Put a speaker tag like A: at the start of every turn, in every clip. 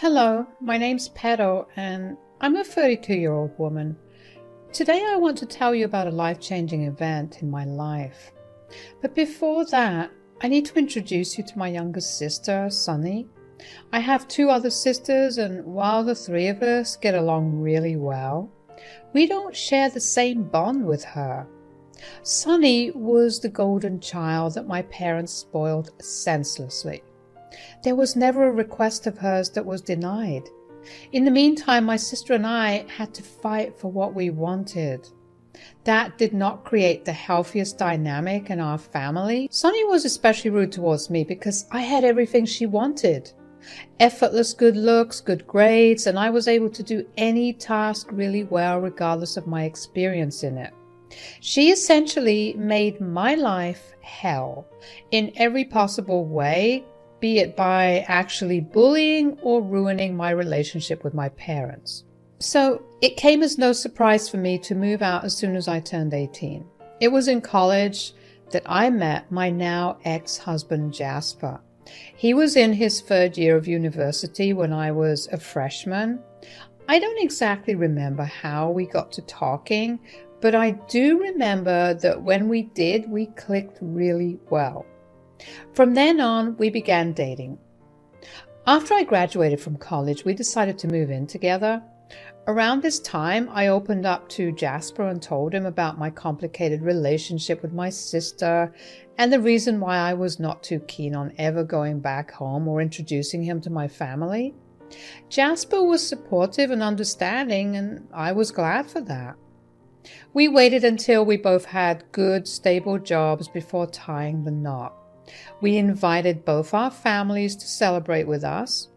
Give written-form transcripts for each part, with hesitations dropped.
A: Hello, my name's Pedro and I'm a 32-year-old woman. Today I want to tell you about a life-changing event in my life. But before that, I need to introduce you to my younger sister, Sunny. I have two other sisters, and while the three of us get along really well, we don't share the same bond with her. Sunny was the golden child that my parents spoiled senselessly. There was never a request of hers that was denied. In the meantime, my sister and I had to fight for what we wanted. That did not create the healthiest dynamic in our family. Sunny was especially rude towards me because I had everything she wanted. Effortless good looks, good grades, and I was able to do any task really well regardless of my experience in it. She essentially made my life hell in every possible way, be it by actually bullying or ruining my relationship with my parents. So it came as no surprise for me to move out as soon as I turned 18. It was in college that I met my now ex-husband Jasper. He was in his third year of university when I was a freshman. I don't exactly remember how we got to talking, but I do remember that when we did, we clicked really well. From then on, we began dating. After I graduated from college, we decided to move in together. Around this time, I opened up to Jasper and told him about my complicated relationship with my sister and the reason why I was not too keen on ever going back home or introducing him to my family. Jasper was supportive and understanding, and I was glad for that. We waited until we both had good, stable jobs before tying the knot. We invited both our families to celebrate with us.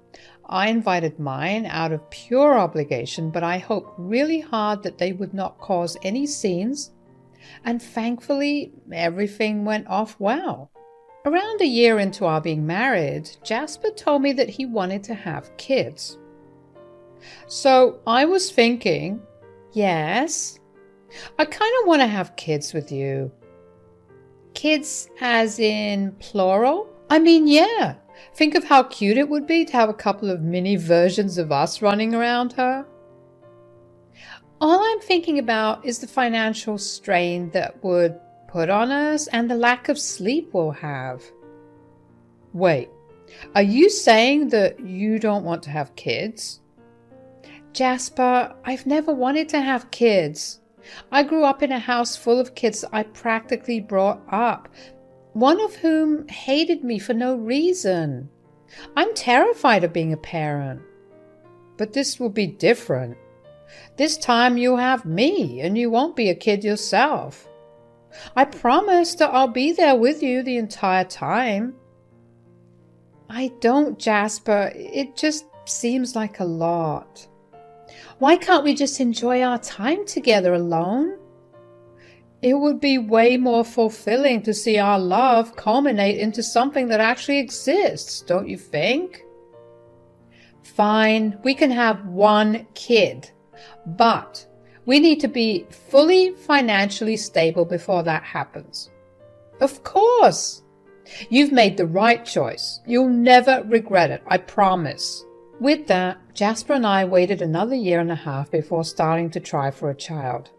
A: I invited mine out of pure obligation, but I hoped really hard that they would not cause any scenes. And thankfully, everything went off well. Around a year into our being married, Jasper told me that he wanted to have kids. So I was thinking, yes, I kind of want to have kids with you. Kids as in plural? I mean, yeah. Think of how cute it would be to have a couple of mini versions of us running around her. All I'm thinking about is the financial strain that would put on us and the lack of sleep we'll have. Wait, are you saying that you don't want to have kids? Jasper, I've never wanted to have kids. I grew up in a house full of kids I practically brought up, one of whom hated me for no reason. I'm terrified of being a parent. But this will be different. This time you'll have me, and you won't be a kid yourself. I promise that I'll be there with you the entire time. I don't, Jasper. It just seems like a lot. Why can't we just enjoy our time together alone? It would be way more fulfilling to see our love culminate into something that actually exists, don't you think? Fine, we can have one kid, but we need to be fully financially stable before that happens. Of course! You've made the right choice. You'll never regret it, I promise. With that, Jasper and I waited another year and a half before starting to try for a child.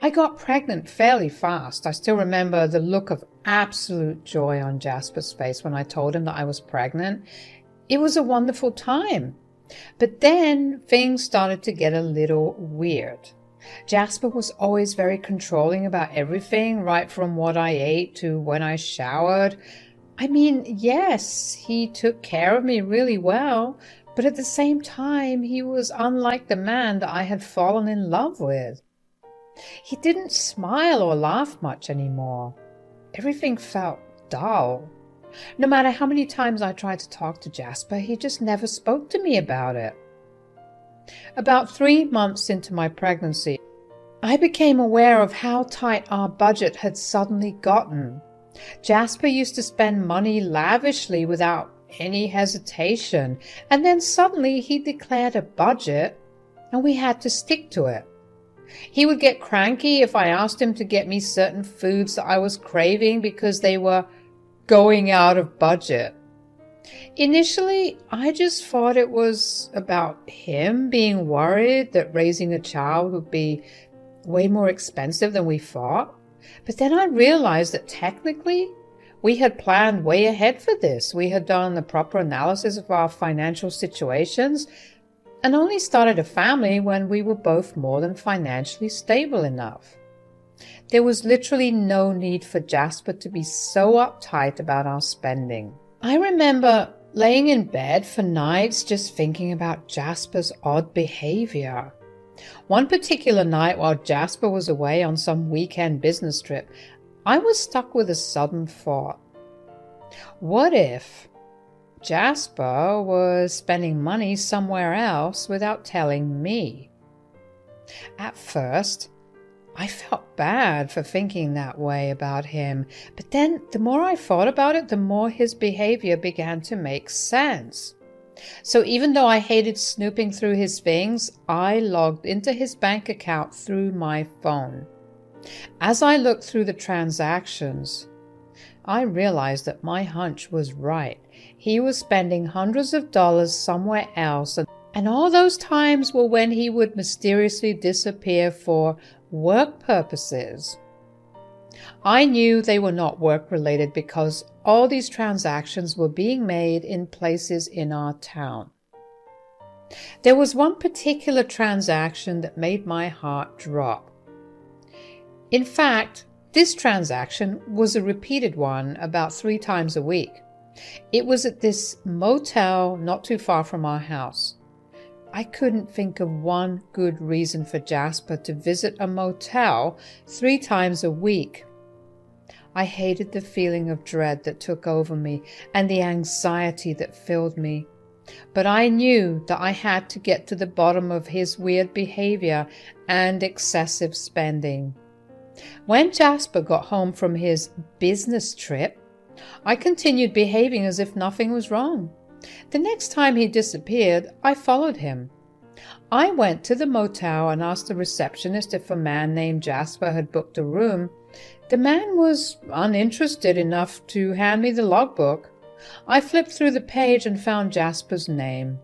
A: I got pregnant fairly fast. I still remember the look of absolute joy on Jasper's face when I told him that I was pregnant. It was a wonderful time. But then things started to get a little weird. Jasper was always very controlling about everything, right from what I ate to when I showered. I mean, yes, he took care of me really well, but at the same time, he was unlike the man that I had fallen in love with. He didn't smile or laugh much anymore. Everything felt dull. No matter how many times I tried to talk to Jasper, he just never spoke to me about it. About 3 months into my pregnancy, I became aware of how tight our budget had suddenly gotten. Jasper used to spend money lavishly without any hesitation, and then suddenly he declared a budget, and we had to stick to it. He would get cranky if I asked him to get me certain foods that I was craving because they were going out of budget. Initially, I just thought it was about him being worried that raising a child would be way more expensive than we thought. But then I realized that technically we had planned way ahead for this. We had done the proper analysis of our financial situations and only started a family when we were both more than financially stable enough. There was literally no need for Jasper to be so uptight about our spending. I remember laying in bed for nights just thinking about Jasper's odd behavior. One particular night while Jasper was away on some weekend business trip, I was stuck with a sudden thought. What if Jasper was spending money somewhere else without telling me? At first, I felt bad for thinking that way about him, but then the more I thought about it, the more his behavior began to make sense. So even though I hated snooping through his things, I logged into his bank account through my phone. As I looked through the transactions, I realized that my hunch was right. He was spending hundreds of dollars somewhere else, and all those times were when he would mysteriously disappear for work purposes. I knew they were not work-related because all these transactions were being made in places in our town. There was one particular transaction that made my heart drop. In fact, this transaction was a repeated one about 3 times a week. It was at this motel not too far from our house. I couldn't think of one good reason for Jasper to visit a motel 3 times a week. I hated the feeling of dread that took over me and the anxiety that filled me. But I knew that I had to get to the bottom of his weird behavior and excessive spending. When Jasper got home from his business trip, I continued behaving as if nothing was wrong. The next time he disappeared, I followed him. I went to the motel and asked the receptionist if a man named Jasper had booked a room. The man was uninterested enough to hand me the logbook. I flipped through the page and found Jasper's name.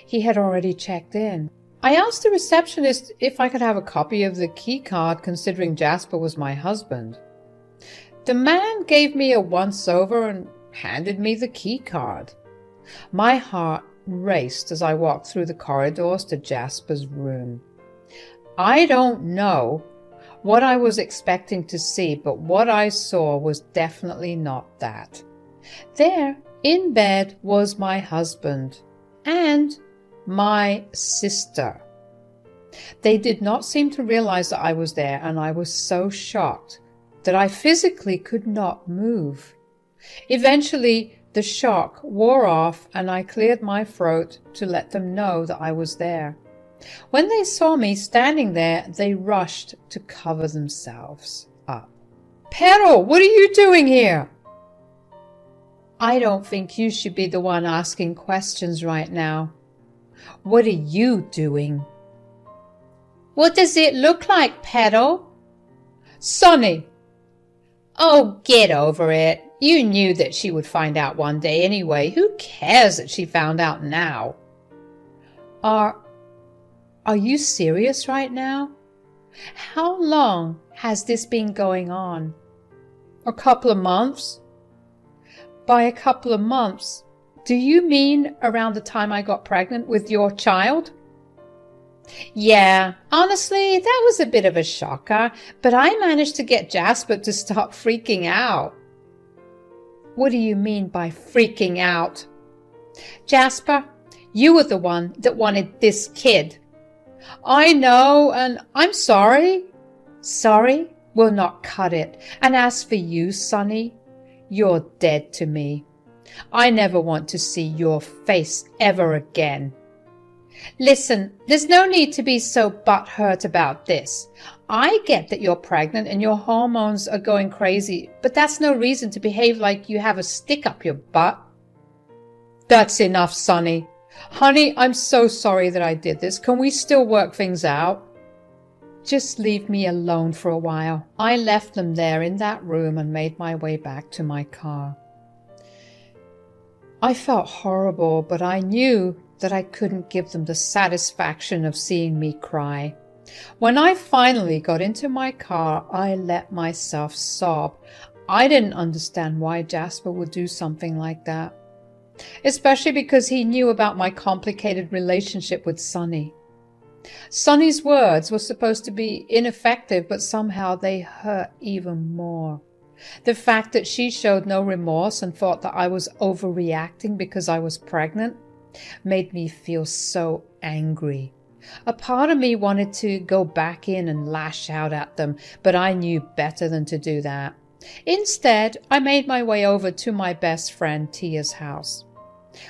A: He had already checked in. I asked the receptionist if I could have a copy of the key card, considering Jasper was my husband. The man gave me a once-over and handed me the key card. My heart raced as I walked through the corridors to Jasper's room. I don't know what I was expecting to see, but what I saw was definitely not that. There, in bed, was my husband and my sister. They did not seem to realize that I was there, and I was so shocked that I physically could not move. Eventually, the shock wore off, and I cleared my throat to let them know that I was there. When they saw me standing there, they rushed to cover themselves up. "Pero, what are you doing here?" "I don't think you should be the one asking questions right now. What are you doing?" "What does it look like, Pero?" "Sonny!" "Oh, get over it. You knew that she would find out one day anyway. Who cares that she found out now?" Are you serious right now? How long has this been going on? "A couple of months." "By a couple of months, do you mean around the time I got pregnant with your child?" "Yeah, honestly, that was a bit of a shocker, but I managed to get Jasper to stop freaking out." "What do you mean by freaking out?" "Jasper, you were the one that wanted this kid." "I know, and I'm sorry." "Sorry will not cut it. And as for you, Sonny, you're dead to me. I never want to see your face ever again." "Listen, there's no need to be so butthurt about this. I get that you're pregnant and your hormones are going crazy, but that's no reason to behave like you have a stick up your butt." "That's enough, Sonny. Honey, I'm so sorry that I did this. Can we still work things out?" "Just leave me alone for a while." I left them there in that room and made my way back to my car. I felt horrible, but I knew that I couldn't give them the satisfaction of seeing me cry. When I finally got into my car, I let myself sob. I didn't understand why Jasper would do something like that, especially because he knew about my complicated relationship with Sunny. Sunny's words were supposed to be ineffective, but somehow they hurt even more. The fact that she showed no remorse and thought that I was overreacting because I was pregnant made me feel so angry. A part of me wanted to go back in and lash out at them, but I knew better than to do that. Instead, I made my way over to my best friend Tia's house.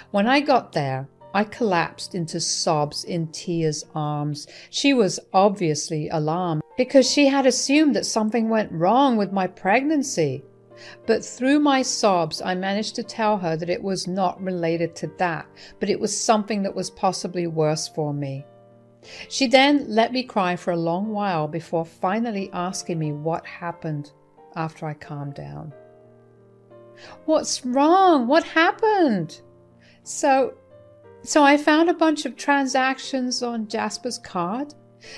A: When I got there, I collapsed into sobs in Tia's arms. She was obviously alarmed because she had assumed that something went wrong with my pregnancy. But through my sobs, I managed to tell her that it was not related to that, but it was something that was possibly worse for me. She then let me cry for a long while before finally asking me what happened after I calmed down. "What's wrong? What happened?" So I found a bunch of transactions on Jasper's card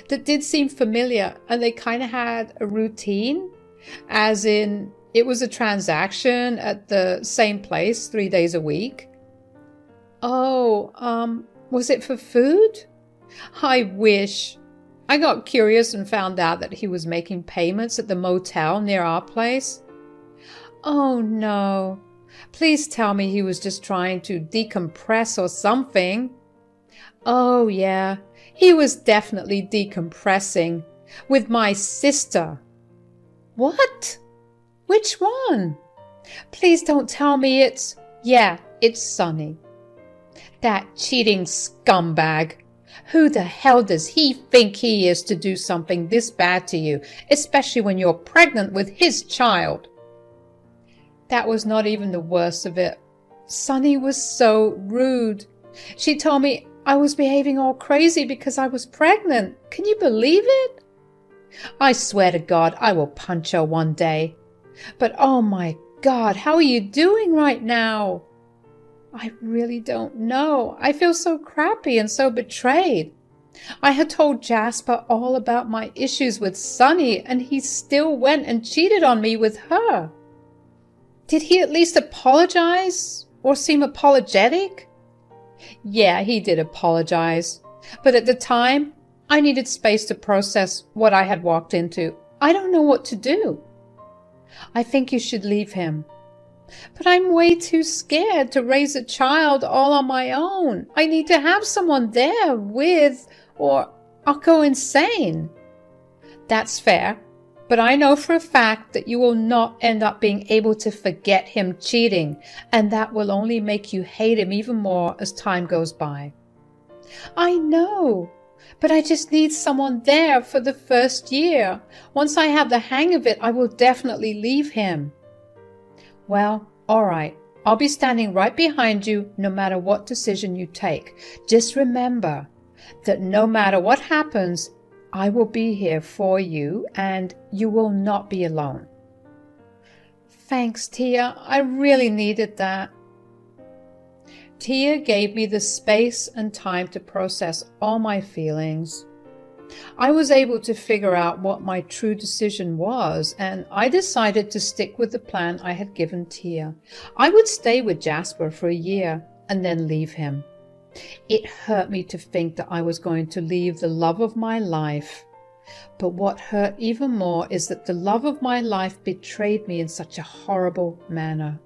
A: that did seem familiar, and they kind of had a routine, as in it was a transaction at the same place 3 days a week. "Oh, was it for food?" I wish. I got curious and found out that he was making payments at the motel near our place. "Oh no. Please tell me he was just trying to decompress or something." "Oh yeah, he was definitely decompressing with my sister." "What? Which one?" "Please don't tell me it's..." "Yeah, it's Sunny. That cheating scumbag. Who the hell does he think he is to do something this bad to you, especially when you're pregnant with his child?" That was not even the worst of it. Sunny was so rude. She told me I was behaving all crazy because I was pregnant. Can you believe it? I swear to God, I will punch her one day. But oh my God, how are you doing right now? I really don't know. I feel so crappy and so betrayed. I had told Jasper all about my issues with Sunny, and he still went and cheated on me with her. Did he at least apologize or seem apologetic? Yeah, he did apologize. But at the time, I needed space to process what I had walked into. I don't know what to do. I think you should leave him. But I'm way too scared to raise a child all on my own. I need to have someone there with, or I'll go insane. That's fair, but I know for a fact that you will not end up being able to forget him cheating, and that will only make you hate him even more as time goes by. I know, but I just need someone there for the first year. Once I have the hang of it, I will definitely leave him. Well, all right. I'll be standing right behind you no matter what decision you take. Just remember that no matter what happens, I will be here for you and you will not be alone. Thanks, Tia. I really needed that. Tia gave me the space and time to process all my feelings. I was able to figure out what my true decision was, and I decided to stick with the plan I had given Tia. I would stay with Jasper for a year and then leave him. It hurt me to think that I was going to leave the love of my life. But what hurt even more is that the love of my life betrayed me in such a horrible manner.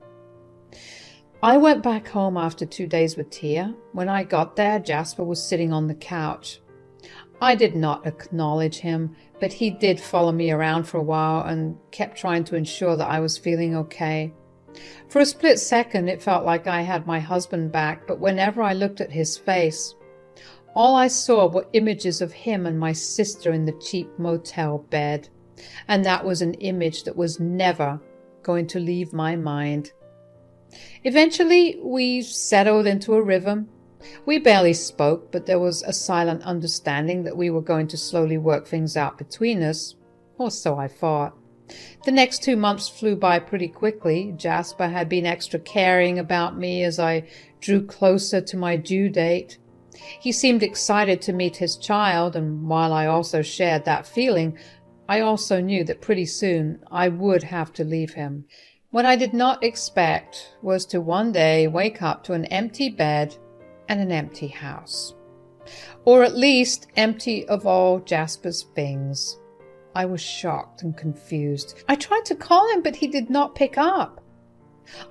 A: I went back home after 2 days with Tia. When I got there, Jasper was sitting on the couch. I did not acknowledge him, but he did follow me around for a while and kept trying to ensure that I was feeling okay. For a split second, it felt like I had my husband back, but whenever I looked at his face, all I saw were images of him and my sister in the cheap motel bed, and that was an image that was never going to leave my mind. Eventually, we settled into a rhythm. We barely spoke, but there was a silent understanding that we were going to slowly work things out between us, or so I thought. The next 2 months flew by pretty quickly. Jasper had been extra caring about me as I drew closer to my due date. He seemed excited to meet his child, and while I also shared that feeling, I also knew that pretty soon I would have to leave him. What I did not expect was to one day wake up to an empty bed and an empty house. Or at least empty of all Jasper's things. I was shocked and confused. I tried to call him, but he did not pick up.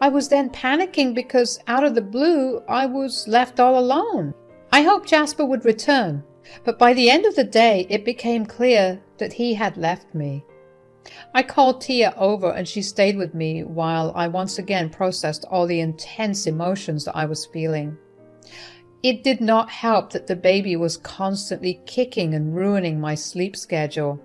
A: I was then panicking because out of the blue, I was left all alone. I hoped Jasper would return, but by the end of the day, it became clear that he had left me. I called Tia over and she stayed with me while I once again processed all the intense emotions that I was feeling. It did not help that the baby was constantly kicking and ruining my sleep schedule.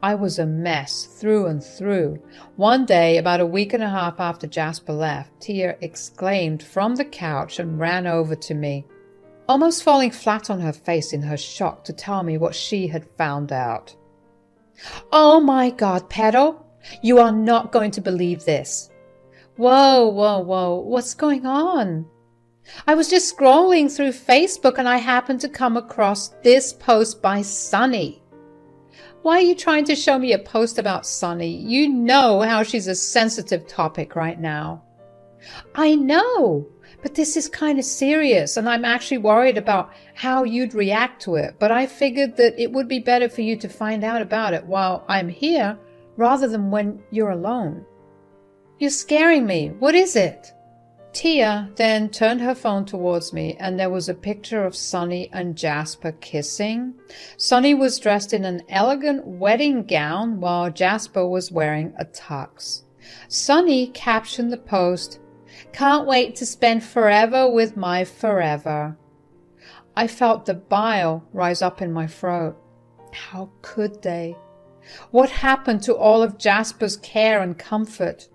A: I was a mess through and through. One day, about a week and a half after Jasper left, Tia exclaimed from the couch and ran over to me, almost falling flat on her face in her shock to tell me what she had found out. "Oh my God, Pedro, you are not going to believe this." Whoa, what's going on? I was just scrolling through Facebook and I happened to come across this post by Sunny. Why are you trying to show me a post about Sunny? You know how she's a sensitive topic right now. I know, but this is kind of serious and I'm actually worried about how you'd react to it, but I figured that it would be better for you to find out about it while I'm here rather than when you're alone. You're scaring me. What is it? Tia then turned her phone towards me and there was a picture of Sunny and Jasper kissing. Sunny was dressed in an elegant wedding gown while Jasper was wearing a tux. Sunny captioned the post, "Can't wait to spend forever with my forever." I felt the bile rise up in my throat. How could they? What happened to all of Jasper's care and comfort?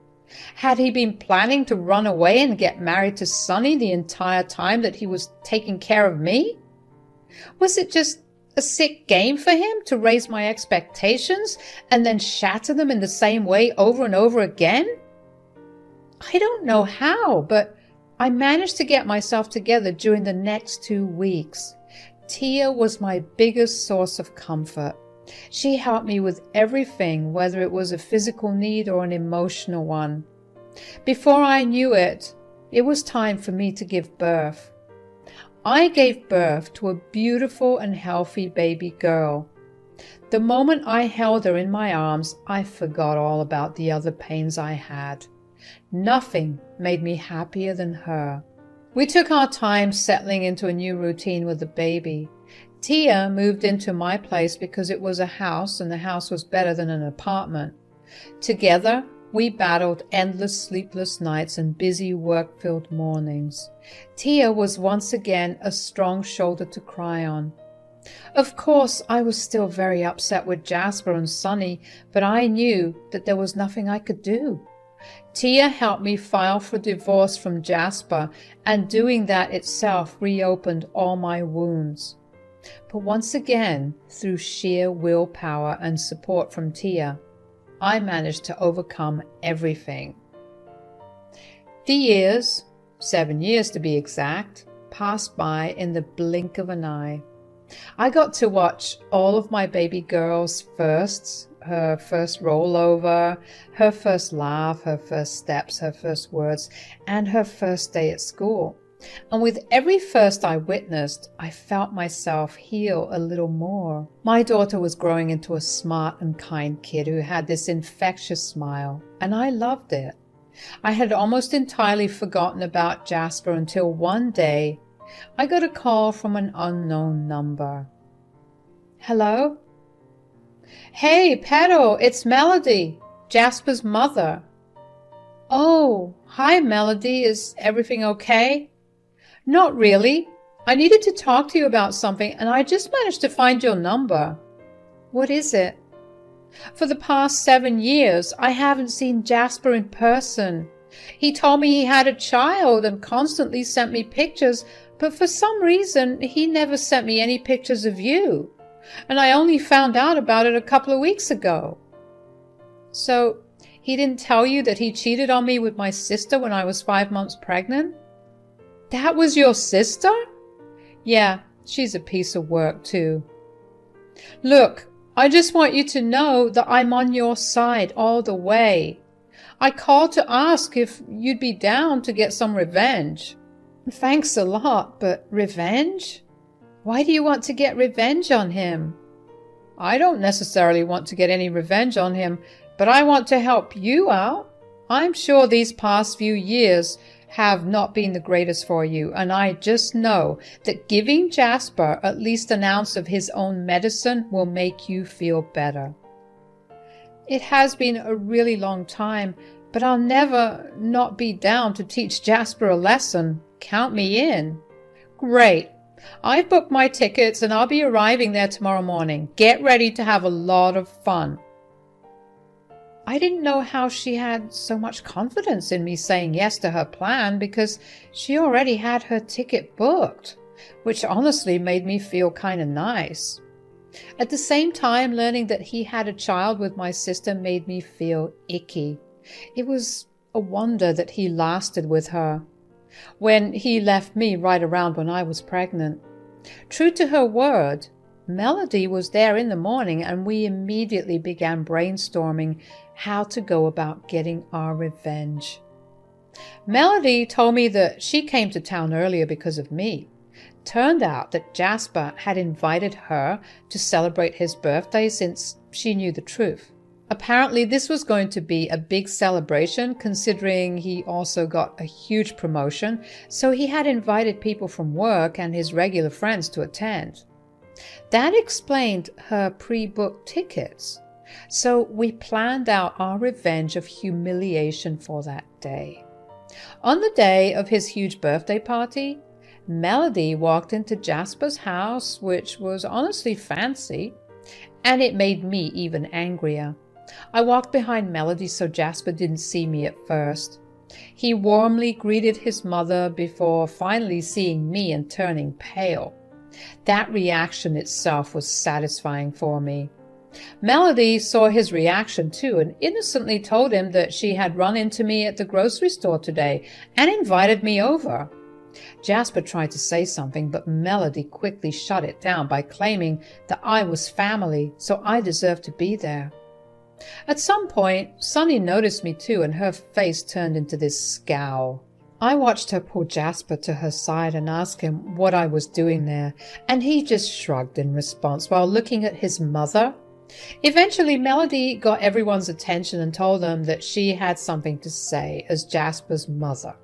A: Had he been planning to run away and get married to Sunny the entire time that he was taking care of me? Was it just a sick game for him to raise my expectations and then shatter them in the same way over and over again? I don't know how, but I managed to get myself together during the next 2 weeks. Tia was my biggest source of comfort. She helped me with everything, whether it was a physical need or an emotional one. Before I knew it, it was time for me to give birth. I gave birth to a beautiful and healthy baby girl. The moment I held her in my arms, I forgot all about the other pains I had. Nothing made me happier than her. We took our time settling into a new routine with the baby. Tia moved into my place because it was a house and the house was better than an apartment. Together, we battled endless sleepless nights and busy work-filled mornings. Tia was once again a strong shoulder to cry on. Of course, I was still very upset with Jasper and Sunny, but I knew that there was nothing I could do. Tia helped me file for divorce from Jasper, and doing that itself reopened all my wounds. But once again, through sheer willpower and support from Tia, I managed to overcome everything. The years, 7 years to be exact, passed by in the blink of an eye. I got to watch all of my baby girl's firsts, her first rollover, her first laugh, her first steps, her first words, and her first day at school. And with every first I witnessed, I felt myself heal a little more. My daughter was growing into a smart and kind kid who had this infectious smile, and I loved it. I had almost entirely forgotten about Jasper until one day I got a call from an unknown number. Hello? Hey, Pedro, it's Melody, Jasper's mother. Oh, hi, Melody. Is everything okay? Not really. I needed to talk to you about something, and I just managed to find your number. What is it? For the past 7 years, I haven't seen Jasper in person. He told me he had a child and constantly sent me pictures, but for some reason, he never sent me any pictures of you. And I only found out about it a couple of weeks ago. So, he didn't tell you that he cheated on me with my sister when I was 5 months pregnant? That was your sister? Yeah, she's a piece of work too. Look, I just want you to know that I'm on your side all the way. I called to ask if you'd be down to get some revenge. Thanks a lot, but revenge? Why do you want to get revenge on him? I don't necessarily want to get any revenge on him, but I want to help you out. I'm sure these past few years have not been the greatest for you, and I just know that giving Jasper at least an ounce of his own medicine will make you feel better. It has been a really long time, but I'll never not be down to teach Jasper a lesson. Count me in. Great. I've booked my tickets and I'll be arriving there tomorrow morning. Get ready to have a lot of fun. I didn't know how she had so much confidence in me saying yes to her plan because she already had her ticket booked, which honestly made me feel kind of nice. At the same time, learning that he had a child with my sister made me feel icky. It was a wonder that he lasted with her when he left me right around when I was pregnant. True to her word, Melody was there in the morning and we immediately began brainstorming how to go about getting our revenge. Melody told me that she came to town earlier because of me. Turned out that Jasper had invited her to celebrate his birthday since she knew the truth. Apparently this was going to be a big celebration considering he also got a huge promotion, so he had invited people from work and his regular friends to attend. That explained her pre-booked tickets, so we planned out our revenge of humiliation for that day. On the day of his huge birthday party, Melody walked into Jasper's house, which was honestly fancy, and it made me even angrier. I walked behind Melody so Jasper didn't see me at first. He warmly greeted his mother before finally seeing me and turning pale. That reaction itself was satisfying for me. Melody saw his reaction too and innocently told him that she had run into me at the grocery store today and invited me over. Jasper tried to say something, but Melody quickly shut it down by claiming that I was family, so I deserved to be there. At some point, Sunny noticed me too, and her face turned into this scowl. I watched her pull Jasper to her side and ask him what I was doing there, and he just shrugged in response while looking at his mother. Eventually, Melody got everyone's attention and told them that she had something to say as Jasper's mother.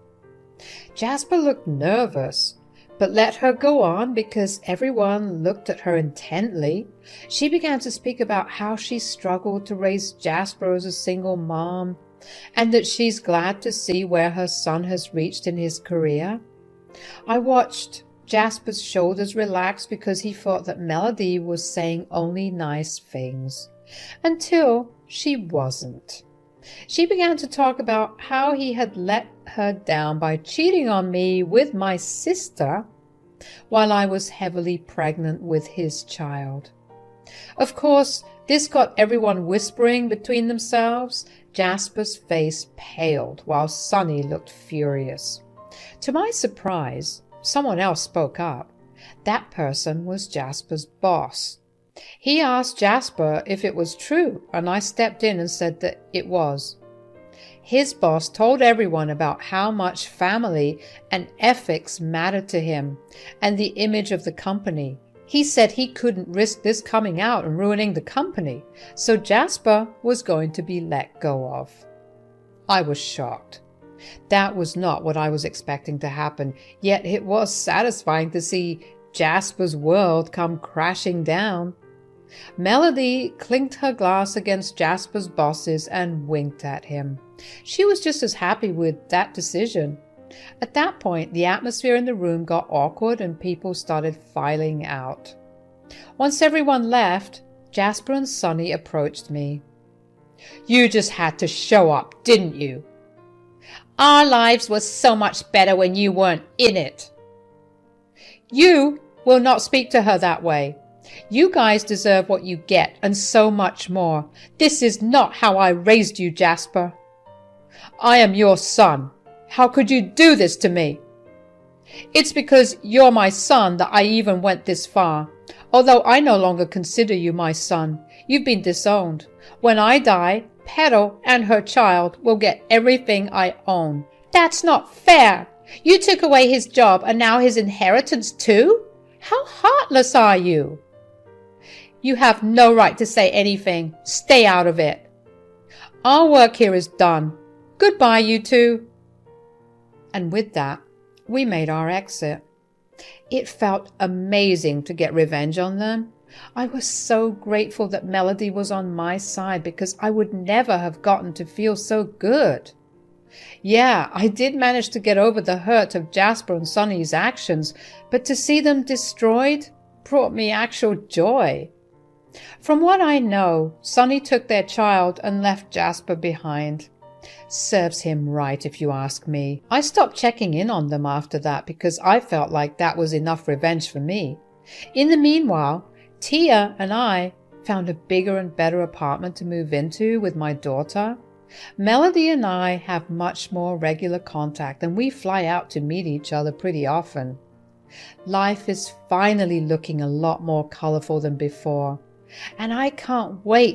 A: Jasper looked nervous, but let her go on because everyone looked at her intently. She began to speak about how she struggled to raise Jasper as a single mom, and that she's glad to see where her son has reached in his career. I watched Jasper's shoulders relax because he thought that Melody was saying only nice things, until she wasn't. She began to talk about how he had let her down by cheating on me with my sister while I was heavily pregnant with his child. Of course, this got everyone whispering between themselves. Jasper's face paled while Sunny looked furious. To my surprise, someone else spoke up. That person was Jasper's boss. He asked Jasper if it was true, and I stepped in and said that it was. His boss told everyone about how much family and ethics mattered to him and the image of the company. He said he couldn't risk this coming out and ruining the company, so Jasper was going to be let go of. I was shocked. That was not what I was expecting to happen, yet it was satisfying to see Jasper's world come crashing down. Melody clinked her glass against Jasper's boss's and winked at him. She was just as happy with that decision. At that point, the atmosphere in the room got awkward and people started filing out. Once everyone left, Jasper and Sunny approached me. "You just had to show up, didn't you? Our lives were so much better when you weren't in it." "You will not speak to her that way. You guys deserve what you get and so much more. This is not how I raised you, Jasper. I am your son. How could you do this to me? It's because you're my son that I even went this far. Although I no longer consider you my son, you've been disowned. When I die, Petal and her child will get everything I own. That's not fair. You took away his job and now his inheritance too? How heartless are you? You have no right to say anything. Stay out of it. Our work here is done. Goodbye, you two. And with that, we made our exit. It felt amazing to get revenge on them. I was so grateful that Melody was on my side because I would never have gotten to feel so good. Yeah, I did manage to get over the hurt of Jasper and Sonny's actions, but to see them destroyed brought me actual joy. From what I know, Sonny took their child and left Jasper behind. Serves him right, if you ask me. I stopped checking in on them after that because I felt like that was enough revenge for me. In the meanwhile, Tia and I found a bigger and better apartment to move into with my daughter. Melody and I have much more regular contact and we fly out to meet each other pretty often. Life is finally looking a lot more colorful than before, and I can't wait